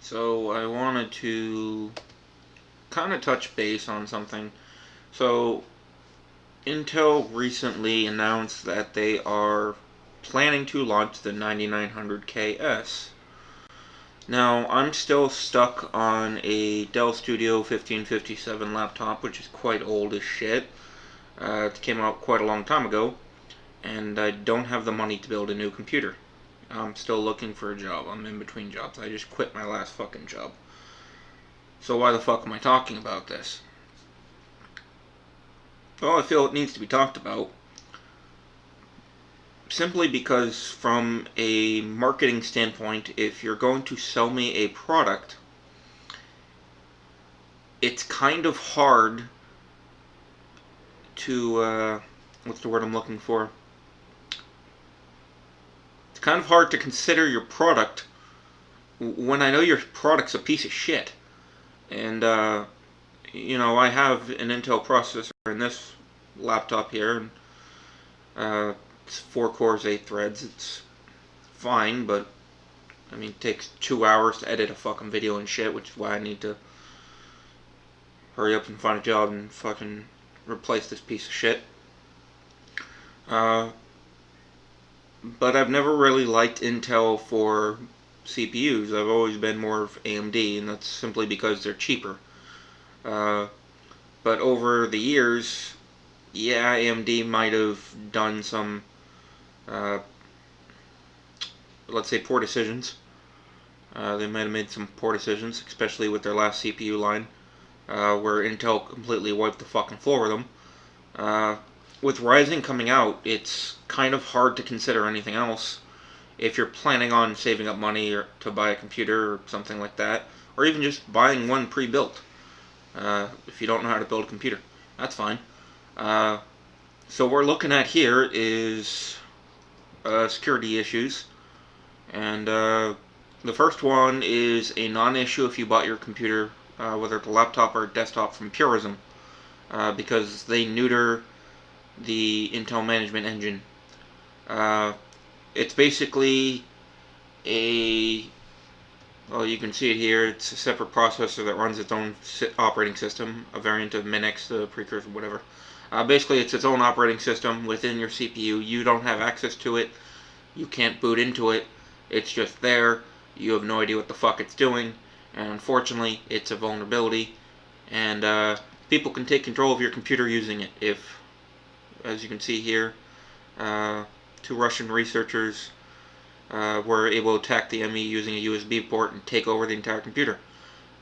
So I wanted to kind of touch base on something. So Intel recently announced that they are planning to launch the 9900KS. Now I'm still stuck on a Dell Studio 1557 laptop, which is quite old as shit. It came out quite a long time ago, and I don't have the money to build a new computer. I'm still looking for a job. I'm in between jobs. I just quit my last fucking job. So why the fuck am I talking about this? Well, I feel it needs to be talked about simply because from a marketing standpoint, if you're going to sell me a product, it's kind of hard to, what's the word I'm looking for? It's kind of hard to consider your product when I know your product's a piece of shit. And, I have an Intel processor in this laptop here, and it's 4 cores, 8 threads. It's fine, but I mean, it takes 2 hours to edit a fucking video and shit, which is why I need to hurry up and find a job and fucking replace this piece of shit. But I've never really liked Intel for CPUs. I've always been more of AMD, and that's simply because they're cheaper. But over the years, yeah, AMD might have done some, let's say, poor decisions. They might have made some poor decisions, especially with their last CPU line, where Intel completely wiped the fucking floor with them. With Ryzen coming out, it's kind of hard to consider anything else if you're planning on saving up money or to buy a computer or something like that, or even just buying one pre-built. If you don't know how to build a computer, that's fine. So what we're looking at here is security issues, and the first one is a non-issue if you bought your computer, whether it's a laptop or a desktop, from Purism, because they neuter the Intel Management Engine. It's basically well, you can see it here, it's a separate processor that runs its own operating system, a variant of Minix, the precursor, whatever. Basically, it's its own operating system within your CPU. You don't have access to it. You can't boot into it. It's just there. You have no idea what the fuck it's doing. And unfortunately, it's a vulnerability. And people can take control of your computer using it. If, as you can see here, 2 Russian researchers were able to attack the ME using a USB port and take over the entire computer.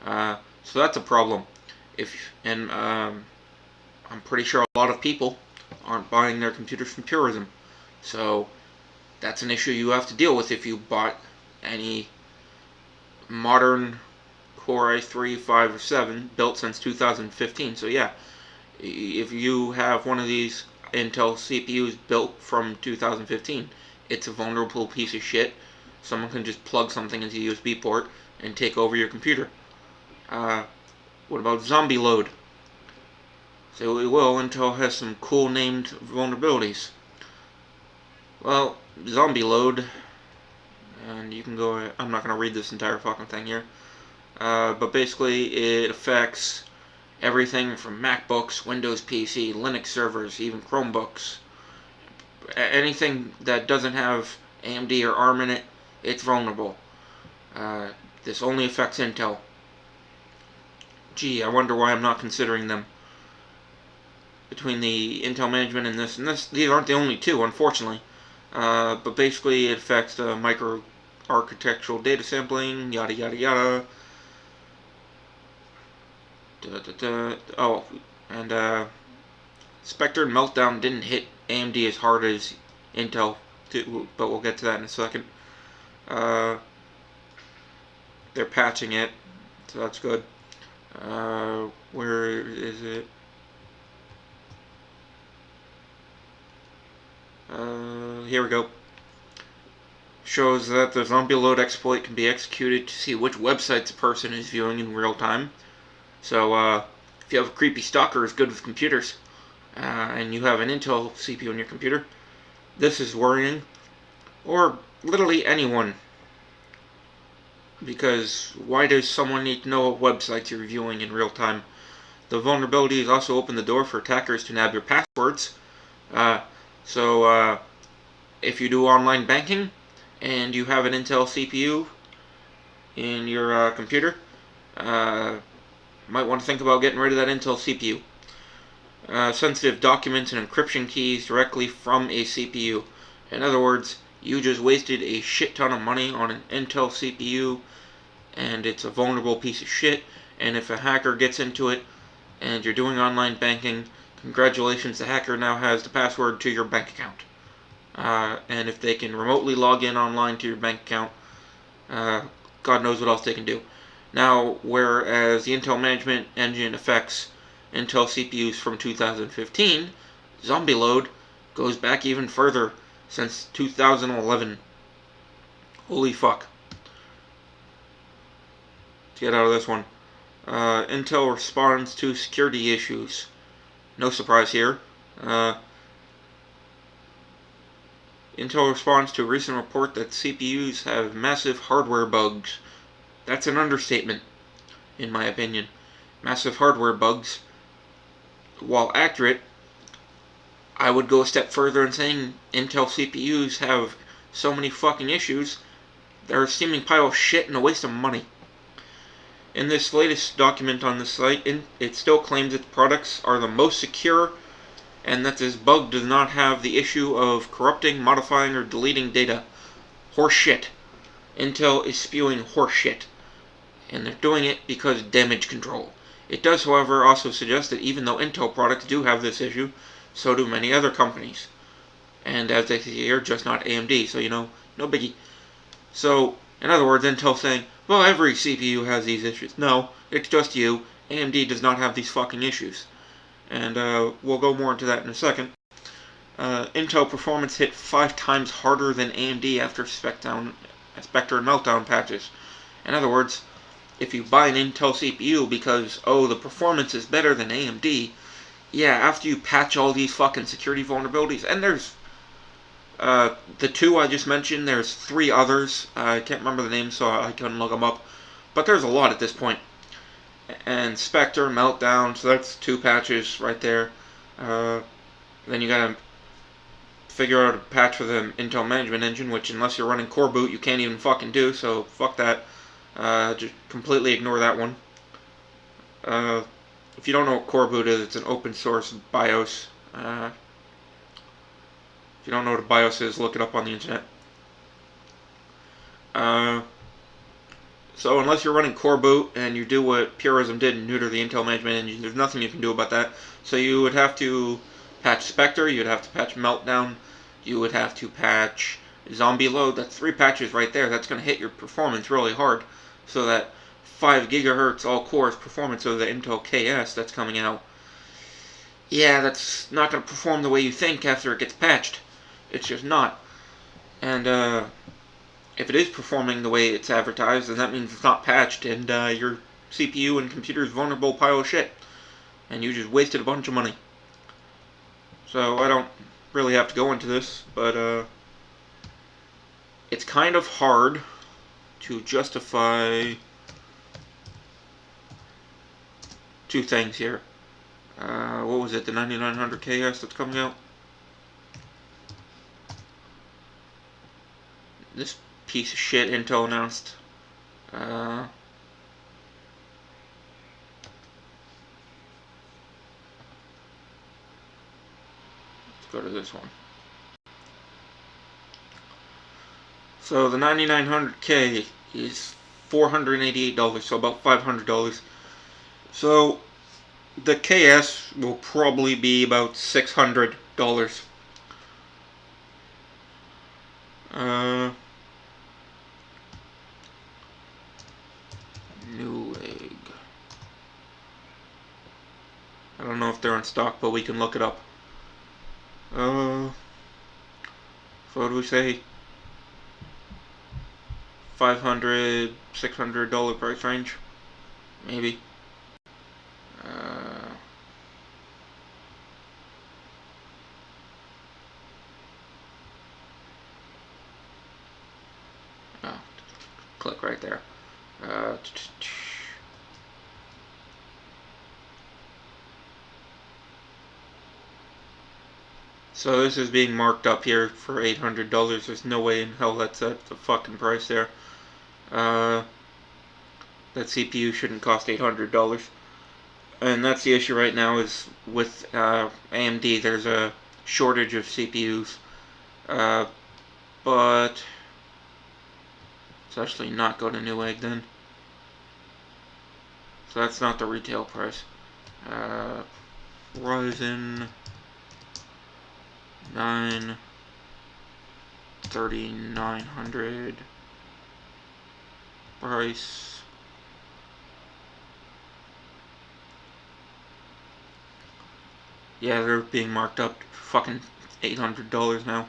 So that's a problem. I'm pretty sure a lot of people aren't buying their computers from Purism. So that's an issue you have to deal with if you bought any modern Core i3, 5, or 7 built since 2015. So yeah, if you have one of these Intel CPUs built from 2015, it's a vulnerable piece of shit. Someone can just plug something into the USB port and take over your computer. What about zombie load? So Intel has some cool named vulnerabilities. Well, zombie load, and you can go, I'm not going to read this entire fucking thing here, but basically it affects everything from MacBooks, Windows PC, Linux servers, even Chromebooks. Anything that doesn't have AMD or ARM in it, it's vulnerable. This only affects Intel. Gee, I wonder why I'm not considering them. Between the Intel Management and this, these aren't the only 2, unfortunately. But basically it affects the micro-architectural data sampling, yada yada yada. Oh, and Spectre and Meltdown didn't hit AMD as hard as Intel, but we'll get to that in a second. They're patching it, so that's good. Where is it? Here we go. Shows that the zombie load exploit can be executed to see which websites a person is viewing in real time. So if you have a creepy stalker who's good with computers, and you have an Intel CPU in your computer, this is worrying. Or literally anyone because why does someone need to know what websites you're viewing in real time? The vulnerabilities also open the door for attackers to nab your passwords. Uh, so if you do online banking and you have an Intel CPU in your computer, might want to think about getting rid of that Intel CPU. Sensitive documents and encryption keys directly from a CPU. In other words, you just wasted a shit ton of money on an Intel CPU, and it's a vulnerable piece of shit, and if a hacker gets into it and you're doing online banking, congratulations, the hacker now has the password to your bank account. And if they can remotely log in online to your bank account, God knows what else they can do. Now, whereas the Intel Management Engine affects Intel CPUs from 2015, Zombie Load goes back even further, since 2011. Holy fuck. Let's get out of this one. Intel responds to security issues. No surprise here. Intel responds to a recent report that CPUs have massive hardware bugs. That's an understatement, in my opinion. Massive hardware bugs. While accurate, I would go a step further in saying Intel CPUs have so many fucking issues, they're a steaming pile of shit and a waste of money. In this latest document on the site, it still claims its products are the most secure, and that this bug does not have the issue of corrupting, modifying, or deleting data. Horseshit. Intel is spewing horseshit, and they're doing it because damage control. It does, however, also suggest that even though Intel products do have this issue, so do many other companies. And as they say here, just not AMD, so no biggie. So, in other words, Intel's saying, well, every CPU has these issues. No, it's just you. AMD does not have these fucking issues. And we'll go more into that in a second. Intel performance hit 5 times harder than AMD after Spectre Meltdown patches. In other words, if you buy an Intel CPU because, the performance is better than AMD, yeah, after you patch all these fucking security vulnerabilities, and there's the 2 I just mentioned, there's 3 others. I can't remember the names, so I couldn't look them up. But there's a lot at this point. And Spectre, Meltdown, so that's 2 patches right there. Then you gotta figure out a patch for the Intel Management Engine, which unless you're running Core Boot, you can't even fucking do, so fuck that. Just completely ignore that one. If you don't know what Core Boot is, it's an open source BIOS. If you don't know what a BIOS is, look it up on the internet. So unless you're running Core Boot and you do what Purism did and neuter the Intel Management Engine, there's nothing you can do about that. So you would have to patch Spectre, you'd have to patch Meltdown, you would have to patch Zombie Load. That's 3 patches right there. That's going to hit your performance really hard. So that 5 gigahertz all-cores performance of the Intel KS that's coming out, yeah, that's not going to perform the way you think after it gets patched. It's just not. And if it is performing the way it's advertised, then that means it's not patched, and your CPU and computer is vulnerable pile of shit. And you just wasted a bunch of money. So I don't really have to go into this, but it's kind of hard to justify 2 things here. What was it, the 9900 KS that's coming out? This piece of shit Intel announced. Let's go to this one. So the 9900K is $488, so about $500. So the KS will probably be about $600. Newegg. I don't know if they're in stock, but we can look it up. So what do we say? $500, $600 price range, maybe. Oh, click right there. So this is being marked up here for $800. There's no way in hell that's the fucking price there. That CPU shouldn't cost $800. And that's the issue right now is with AMD. There's a shortage of CPUs. But it's actually not go to Newegg then. So that's not the retail price. Ryzen 9 3900 price. Yeah, they're being marked up to fucking $800 now.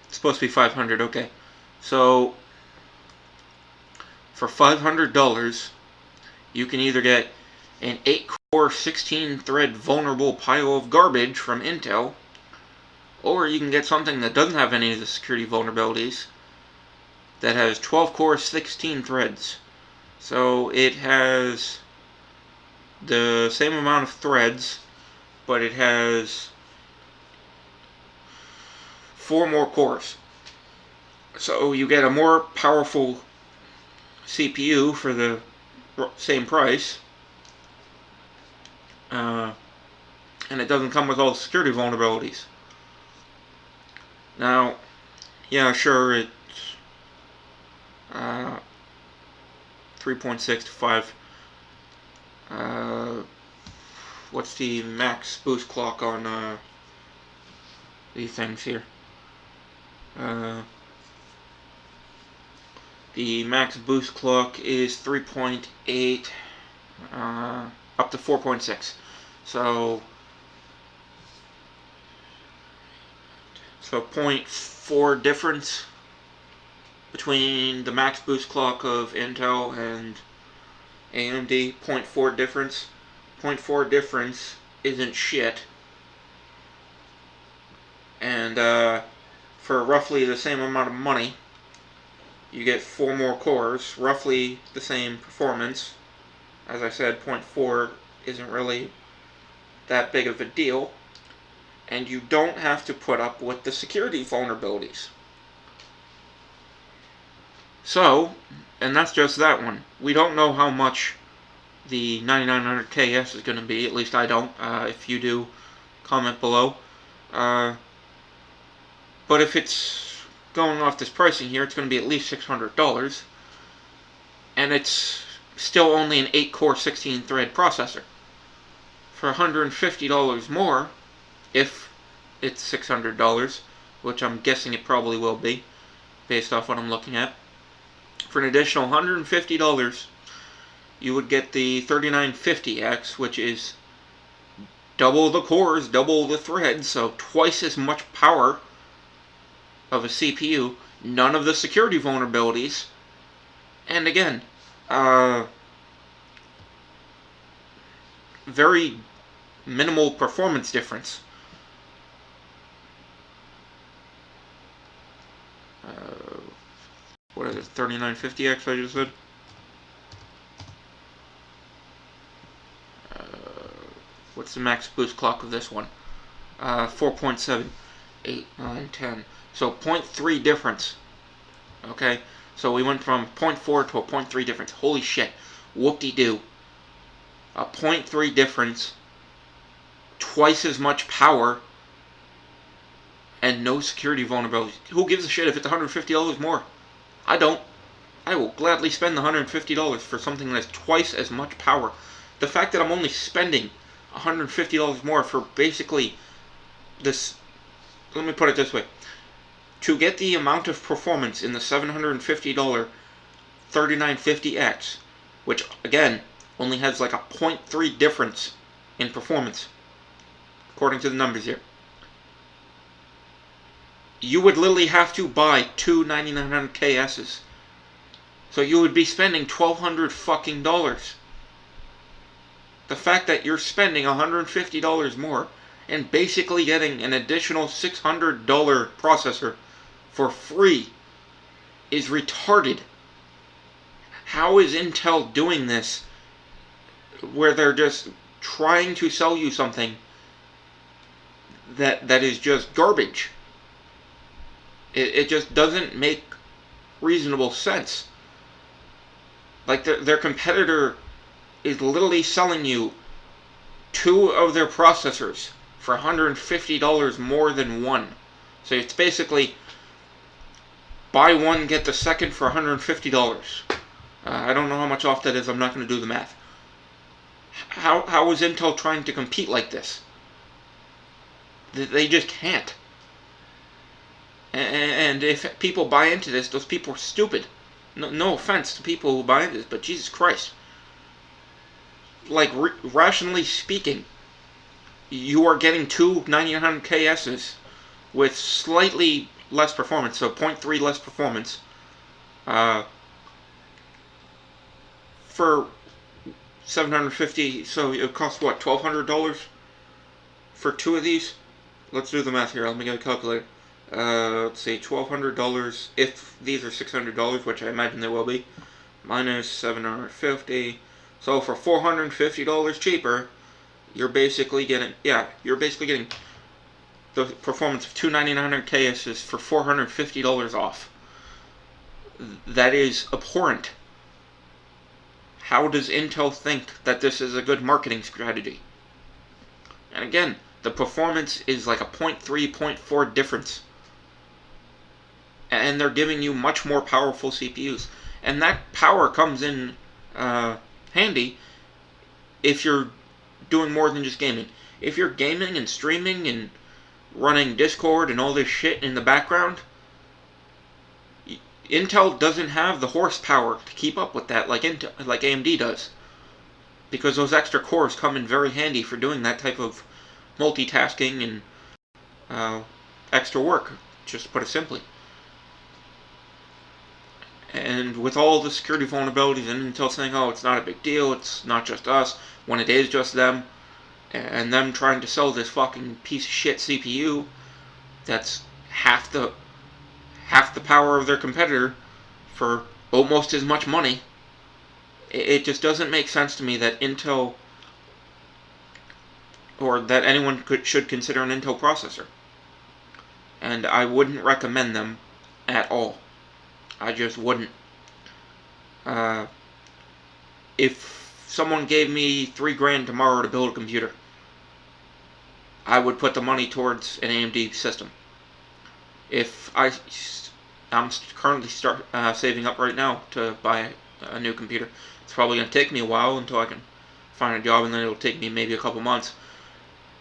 It's supposed to be $500, okay. So, for $500, you can either get an 8-core, 16-thread vulnerable pile of garbage from Intel, or you can get something that doesn't have any of the security vulnerabilities, that has 12-core, 16 threads. So it has the same amount of threads, but it has 4 more cores. So you get a more powerful CPU for the same price, and it doesn't come with all the security vulnerabilities. Now, yeah, sure, it's 3.6 to 5. What's the max boost clock on these things here? The max boost clock is 3.8 up to 4.6. So 0.4 difference between the max boost clock of Intel and AMD. 0.4 difference. 0.4 difference isn't shit. And for roughly the same amount of money, you get 4 more cores, roughly the same performance. As I said, 0.4 isn't really that big of a deal. And you don't have to put up with the security vulnerabilities. So, and that's just that one. We don't know how much the 9900KS is going to be. At least I don't. If you do, comment below. But if it's going off this pricing here, it's going to be at least $600. And it's still only an 8-core, 16-thread processor. For $150 more, if it's $600, which I'm guessing it probably will be, based off what I'm looking at. For an additional $150, you would get the 3950X, which is double the cores, double the threads, so twice as much power of a CPU, none of the security vulnerabilities, and again, very minimal performance difference. What is it, 3950X I just said? What's the max boost clock of this one? 4.7, 8, 9, 10. So 0.3 difference. Okay? So we went from 0.4 to a 0.3 difference. Holy shit. Whoop-de-doo. A 0.3 difference. Twice as much power. And no security vulnerabilities. Who gives a shit if it's $150 more? I don't. I will gladly spend the $150 for something that has twice as much power. The fact that I'm only spending $150 more for basically this, let me put it this way, to get the amount of performance in the $750 3950X, which again only has like a 0.3 difference in performance according to the numbers here, you would literally have to buy 2 9900KSs. So you would be spending $1,200 fucking dollars. The fact that you're spending $150 more and basically getting an additional $600 processor for free is retarded. How is Intel doing this where they're just trying to sell you something that is just garbage? It just doesn't make reasonable sense. Like their competitor is literally selling you 2 of their processors for $150 more than one. So it's basically buy one, get the second for $150. I don't know how much off that is. I'm not going to do the math. How is Intel trying to compete like this? They just can't. And if people buy into this, those people are stupid. No offense to people who buy into this, but Jesus Christ. Like, rationally speaking, you are getting 2 9900KSs with slightly less performance, so 0.3 less performance, for $750. So it costs what, $1,200 for 2 of these? Let's do the math here. Let me get a calculator. Let's see, $1,200 if these are $600, which I imagine they will be, minus $750. So for $450 cheaper, you're basically getting the performance of 2 9900KSs for $450 off. That is abhorrent. How does Intel think that this is a good marketing strategy? And again, the performance is like a 0.3, 0.4 difference. And they're giving you much more powerful CPUs. And that power comes in handy if you're doing more than just gaming. If you're gaming and streaming and running Discord and all this shit in the background, Intel doesn't have the horsepower to keep up with that like AMD does. Because those extra cores come in very handy for doing that type of multitasking and extra work, just to put it simply. And with all the security vulnerabilities and Intel saying, oh, it's not a big deal, it's not just us, when it is just them, and them trying to sell this fucking piece of shit CPU that's half the power of their competitor for almost as much money, it just doesn't make sense to me that Intel, or that anyone should consider an Intel processor. And I wouldn't recommend them at all. I just wouldn't. If someone gave me $3,000 tomorrow to build a computer, I would put the money towards an AMD system. If I'm currently saving up right now to buy a new computer. It's probably going to take me a while until I can find a job, and then it'll take me maybe a couple months.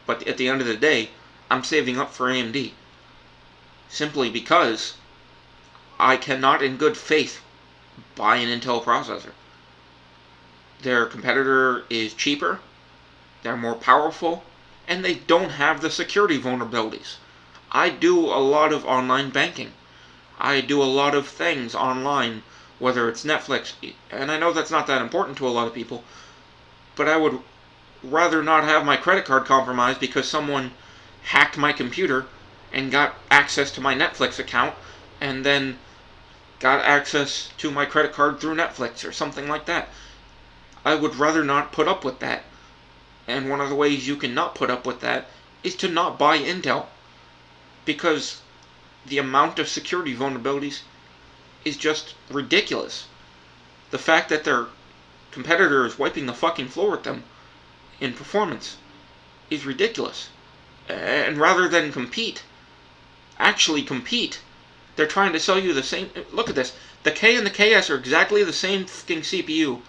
But at the end of the day, I'm saving up for AMD. Simply because I cannot in good faith buy an Intel processor. Their competitor is cheaper, they're more powerful, and they don't have the security vulnerabilities. I do a lot of online banking. I do a lot of things online, whether it's Netflix, and I know that's not that important to a lot of people, but I would rather not have my credit card compromised because someone hacked my computer and got access to my Netflix account and then got access to my credit card through Netflix or something like that. I would rather not put up with that. And one of the ways you can not put up with that is to not buy Intel. Because the amount of security vulnerabilities is just ridiculous. The fact that their competitor is wiping the fucking floor with them in performance is ridiculous. And rather than actually compete, they're trying to sell you the same. Look at this. The K and the KS are exactly the same fucking CPU,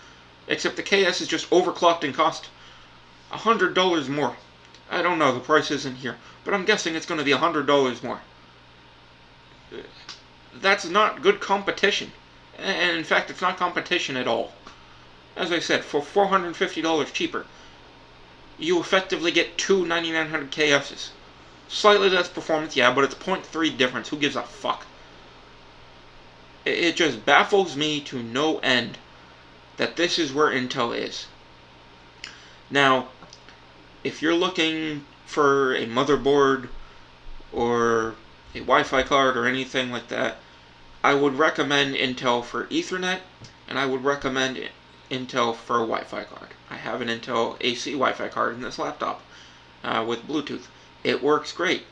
except the KS is just overclocked and cost $100 more. I don't know, the price isn't here, but I'm guessing it's going to be $100 more. That's not good competition. And in fact, it's not competition at all. As I said, for $450 cheaper, you effectively get 2 9900KSs. Slightly less performance, yeah, but it's a 0.3 difference. Who gives a fuck? It just baffles me to no end that this is where Intel is. Now, if you're looking for a motherboard or a Wi-Fi card or anything like that, I would recommend Intel for Ethernet, and I would recommend Intel for a Wi-Fi card. I have an Intel AC Wi-Fi card in this laptop with Bluetooth. It works great.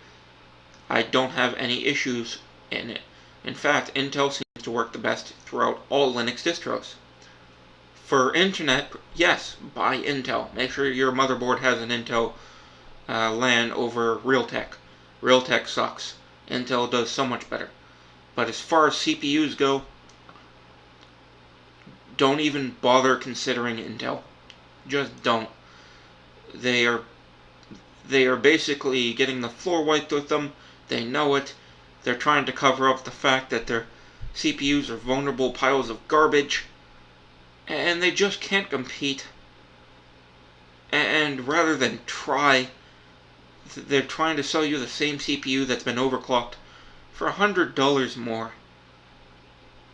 I don't have any issues in it. In fact, Intel seems to work the best throughout all Linux distros. For internet, yes, buy Intel. Make sure your motherboard has an Intel LAN over Realtek. Realtek sucks. Intel does so much better. But as far as CPUs go, don't even bother considering Intel. Just don't. They are basically getting the floor wiped with them. They know it. They're trying to cover up the fact that their CPUs are vulnerable piles of garbage. And they just can't compete. And rather than try, they're trying to sell you the same CPU that's been overclocked for $100 more.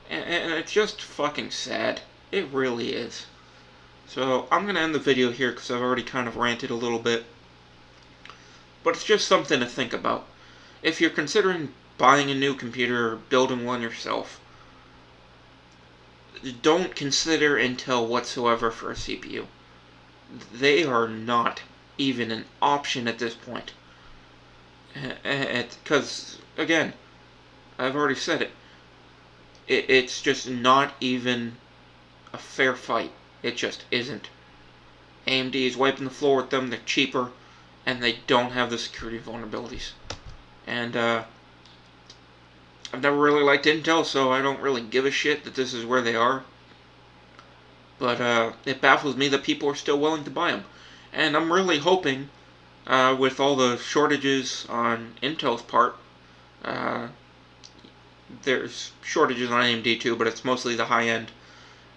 And it's just fucking sad. It really is. So I'm going to end the video here because I've already kind of ranted a little bit. But it's just something to think about. If you're considering buying a new computer or building one yourself, don't consider Intel whatsoever for a CPU. They are not even an option at this point. Because, again, I've already said it. It's just not even a fair fight. It just isn't. AMD is wiping the floor with them. They're cheaper, and they don't have the security vulnerabilities. And I've never really liked Intel, so I don't really give a shit that this is where they are. But it baffles me that people are still willing to buy them. And I'm really hoping, with all the shortages on Intel's part, there's shortages on AMD too, but it's mostly the high end.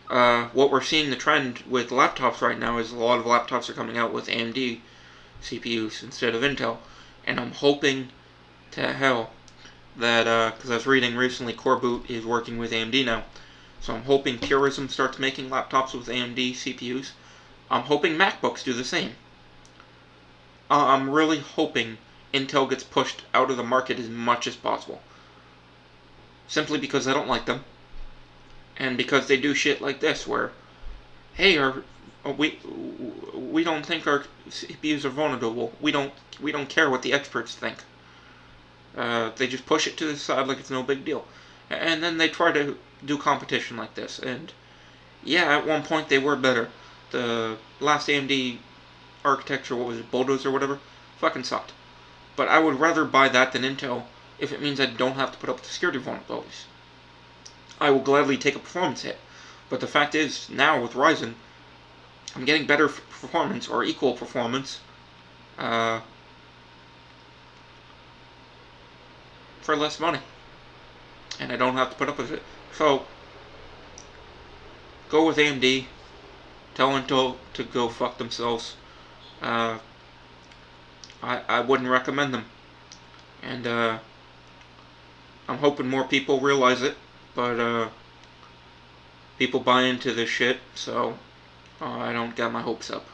What we're seeing the trend with laptops right now is a lot of laptops are coming out with AMD CPUs instead of Intel. And I'm hoping to hell that, because I was reading recently, Coreboot is working with AMD now. So I'm hoping Purism starts making laptops with AMD CPUs. I'm hoping MacBooks do the same. I'm really hoping Intel gets pushed out of the market as much as possible. Simply because I don't like them. And because they do shit like this, where, hey, we don't think our CPUs are vulnerable. We don't care what the experts think. They just push it to the side like it's no big deal. And then they try to do competition like this. And yeah, at one point they were better. The last AMD architecture, what was it, Bulldozer or whatever, fucking sucked. But I would rather buy that than Intel if it means I don't have to put up with the security vulnerabilities. I will gladly take a performance hit. But the fact is, now with Ryzen, I'm getting better performance, or equal performance, for less money. And I don't have to put up with it. So, go with AMD. Tell Intel to go fuck themselves. I wouldn't recommend them. And I'm hoping more people realize it. But people buy into this shit, so I don't get my hopes up.